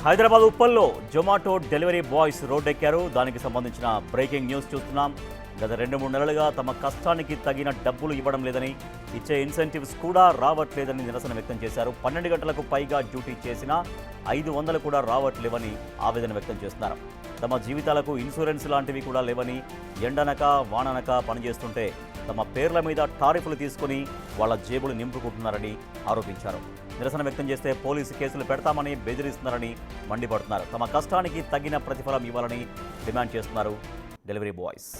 హైదరాబాద్ ఉప్పల్లో Zomato delivery boys రోడ్డెక్కారు. దానికి సంబంధించిన బ్రేకింగ్ న్యూస్ చూస్తున్నాం. గత 2-3 నెలలుగా తమ కష్టానికి తగిన డబ్బులు ఇవ్వడం లేదని, ఇచ్చే ఇన్సెంటివ్స్ కూడా రావట్లేదని నిరసన వ్యక్తం చేశారు. 12 గంటలకు పైగా డ్యూటీ చేసినా 500 కూడా రావట్లేవని ఆవేదన వ్యక్తం చేస్తున్నారు. తమ జీవితాలకు ఇన్సూరెన్స్ లాంటివి కూడా లేవని, ఎండనక వాననక పనిచేస్తుంటే తమ పేర్ల మీద టారిఫ్లు తీసుకుని వాళ్ళ జేబులు నింపుకుంటున్నారని ఆరోపించారు. నిరసన వ్యక్తం చేస్తే పోలీసు కేసులు పెడతామని బెదిరిస్తున్నారని మండిపడుతున్నారు. తమ కష్టానికి తగిన ప్రతిఫలం ఇవ్వాలని డిమాండ్ చేస్తున్నారు డెలివరీ బాయ్స్.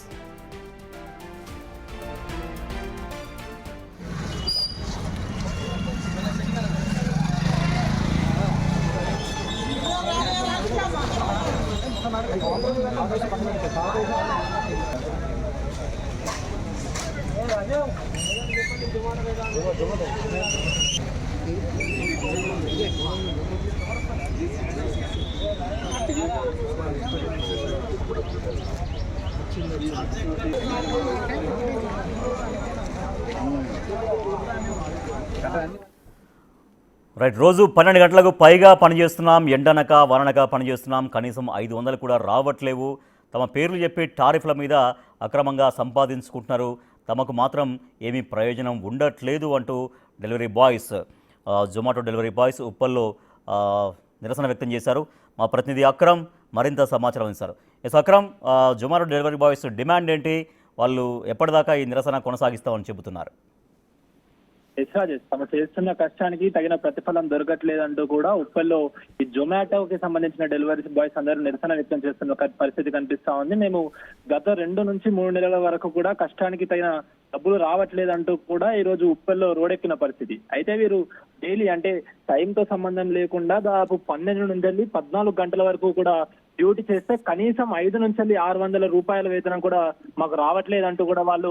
రైట్, రోజు 12 గంటలకు పైగా పనిచేస్తున్నాం, ఎండనక వాననక పనిచేస్తున్నాం, కనీసం 500 కూడా రావట్లేవు. తమ పేర్లు చెప్పి టారిఫ్ల మీద అక్రమంగా సంపాదించుకుంటున్నారు. తమకు మాత్రం ఏమీ ప్రయోజనం ఉండట్లేదు అంటూ delivery boys, Zomato delivery boys ఉప్పల్లో నిరసన వ్యక్తం చేశారు. మా ప్రతినిధి అక్రమ్ మరింత సమాచారం ఇస్తారు. Akram, Zomato delivery boys demand ఏంటి? వాళ్ళు ఎప్పటిదాకా ఈ నిరసన కొనసాగిస్తామని చెబుతున్నారు? తమ చేస్తున్న కష్టానికి తగిన ప్రతిఫలం దొరకట్లేదంటూ కూడా ఉప్పల్లో ఈ జొమాటోకి సంబంధించిన డెలివరీ బాయ్స్ అందరూ నిరసన వ్యక్తం చేస్తున్న పరిస్థితి కనిపిస్తా ఉంది. మేము గత 2 నుంచి 3 నెలల వరకు కూడా కష్టానికి తగిన డబ్బులు రావట్లేదంటూ కూడా ఈ రోజు ఉప్పల్లో రోడెక్కిన పరిస్థితి. అయితే వీరు డైలీ అంటే టైంతో సంబంధం లేకుండా దాదాపు 12 నుంచి 14 గంటల వరకు కూడా డ్యూటీ చేస్తే కనీసం 5 నుంచి 600 రూపాయల వేతనం కూడా మాకు రావట్లేదంటూ కూడా వాళ్ళు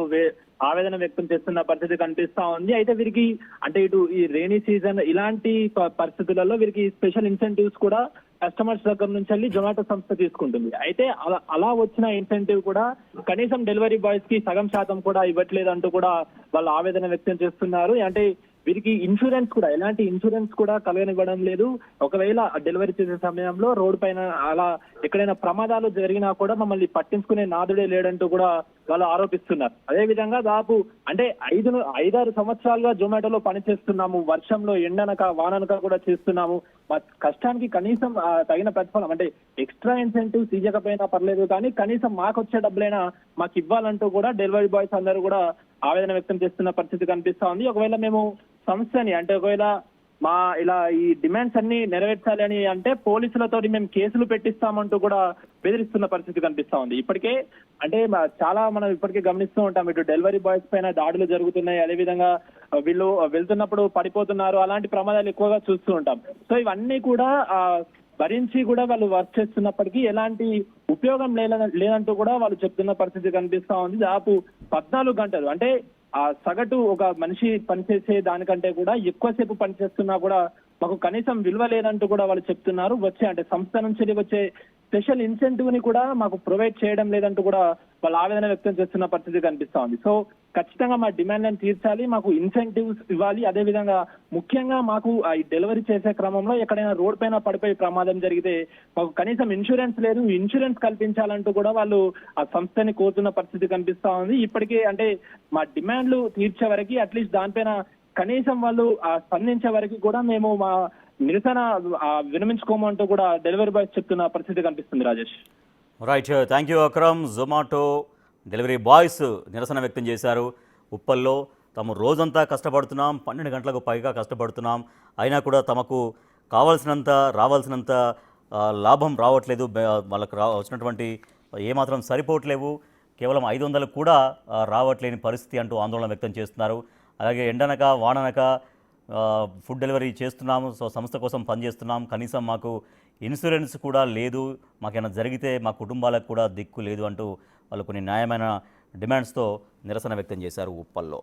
ఆవేదన వ్యక్తం చేస్తున్న పరిస్థితి కనిపిస్తా ఉంది. అయితే వీరికి అంటే ఇటు ఈ రైనీ సీజన్ ఇలాంటి పరిస్థితులలో వీరికి స్పెషల్ ఇన్సెంటివ్స్ కూడా కస్టమర్స్ దగ్గర నుంచి వెళ్ళి జొమాటో సంస్థ తీసుకుంటుంది. అయితే అలా వచ్చిన ఇన్సెంటివ్ కూడా కనీసం డెలివరీ బాయ్స్ కి సగం శాతం కూడా ఇవ్వట్లేదంటూ కూడా వాళ్ళు ఆవేదన వ్యక్తం చేస్తున్నారు. అంటే వీరికి ఇన్సూరెన్స్ కూడా ఎలాంటి ఇన్సూరెన్స్ కూడా కలగనివ్వడం లేదు. ఒకవేళ డెలివరీ చేసే సమయంలో రోడ్డు పైన అలా ఎక్కడైనా ప్రమాదాలు జరిగినా కూడా మమ్మల్ని పట్టించుకునే నాదుడే లేడంటూ కూడా వాళ్ళు ఆరోపిస్తున్నారు. అదే విధంగా దాదాపు అంటే 5-6 సంవత్సరాలుగా జొమాటోలో పనిచేస్తున్నాము. వర్షంలో ఎండనక వాననక కూడా చేస్తున్నాము. మా కష్టానికి కనీసం తగిన ప్రతిఫలం అంటే ఎక్స్ట్రా ఇన్సెంటివ్ తీయకపోయినా పర్లేదు, కానీ కనీసం మాకు వచ్చే డబ్బులైనా మాకు ఇవ్వాలంటూ కూడా డెలివరీ బాయ్స్ అందరూ కూడా ఆవేదన వ్యక్తం చేస్తున్న పరిస్థితి కనిపిస్తా ఉంది. ఒకవేళ మేము సంస్థని అంటే ఒకవేళ మా ఇలా ఈ డిమాండ్స్ అన్ని నెరవేర్చాలి అని అంటే పోలీసులతో మేము కేసులు పెట్టిస్తామంటూ కూడా బెదిరిస్తున్న పరిస్థితి కనిపిస్తా ఉంది. ఇప్పటికే అంటే చాలా మనం ఇప్పటికే గమనిస్తూ ఉంటాం, ఇటు డెలివరీ బాయ్స్ పైన దాడులు జరుగుతున్నాయి, అదేవిధంగా వీళ్ళు వెళ్తున్నప్పుడు పడిపోతున్నారు, అలాంటి ప్రమాదాలు ఎక్కువగా చూస్తూ ఉంటాం. సో ఇవన్నీ కూడా భరించి కూడా వాళ్ళు వర్క్ చేస్తున్నప్పటికీ ఎలాంటి ఉపయోగం లేదంటూ కూడా వాళ్ళు చెప్తున్న పరిస్థితి కనిపిస్తా ఉంది. దాదాపు 14 గంటలు అంటే సగటు ఒక మనిషి పనిచేసే దానికంటే కూడా ఎక్కువసేపు పనిచేస్తున్నా కూడా మాకు కనీసం విలువ లేదంటూ కూడా వాళ్ళు చెప్తున్నారు. అంటే సంస్థ నుంచి వచ్చే స్పెషల్ ఇన్సెంటివ్ ని కూడా మాకు ప్రొవైడ్ చేయడం లేదంటూ కూడా వాళ్ళు ఆవేదన వ్యక్తం చేస్తున్న పరిస్థితి కనిపిస్తా ఉంది. సో ఖచ్చితంగా మా డిమాండ్లను తీర్చాలి, మాకు ఇన్సెంటివ్స్ ఇవ్వాలి. అదేవిధంగా ముఖ్యంగా మాకు ఈ డెలివరీ చేసే క్రమంలో ఎక్కడైనా రోడ్ పైన పడిపోయి ప్రమాదం జరిగితే మాకు కనీసం ఇన్సూరెన్స్ లేదు, ఇన్సూరెన్స్ కల్పించాలంటూ కూడా వాళ్ళు ఆ సంస్థని కోరుతున్న పరిస్థితి కనిపిస్తా ఉంది. ఇప్పటికే అంటే మా డిమాండ్లు తీర్చే వరకు అట్లీస్ట్ దానిపైన కనీసం వాళ్ళు స్పందించే వరకు కూడా మేము మా నిరసన విరమించుకోమంటూ కూడా డెలివరీ బాయ్స్ చెప్తున్న పరిస్థితి కనిపిస్తుంది. Rajesh. Right, thank you Akram. Zomato delivery boys నిరసన వ్యక్తం చేశారు. ఉప్పల్లో తాము రోజంతా కష్టపడుతున్నాం, 12 గంటలకు పైగా కష్టపడుతున్నాం, అయినా కూడా తమకు కావాల్సినంత రావాల్సినంత లాభం రావట్లేదు, వాళ్ళకు వచ్చినటువంటి ఏమాత్రం సరిపోవట్లేవు, కేవలం 500 కూడా రావట్లేని పరిస్థితి అంటూ ఆందోళన వ్యక్తం చేస్తున్నారు. అలాగే ఎండనక వాననక ఫుడ్ డెలివరీ చేస్తున్నాము, సో సంస్థ కోసం పనిచేస్తున్నాం, కనీసం మాకు ఇన్సూరెన్స్ కూడా లేదు, మాకేమైనా జరిగితే మా కుటుంబాలకు కూడా దిక్కు లేదు అంటూ వాళ్ళు కొన్ని న్యాయమైన డిమాండ్స్తో నిరసన వ్యక్తం చేశారు ఉప్పల్లో.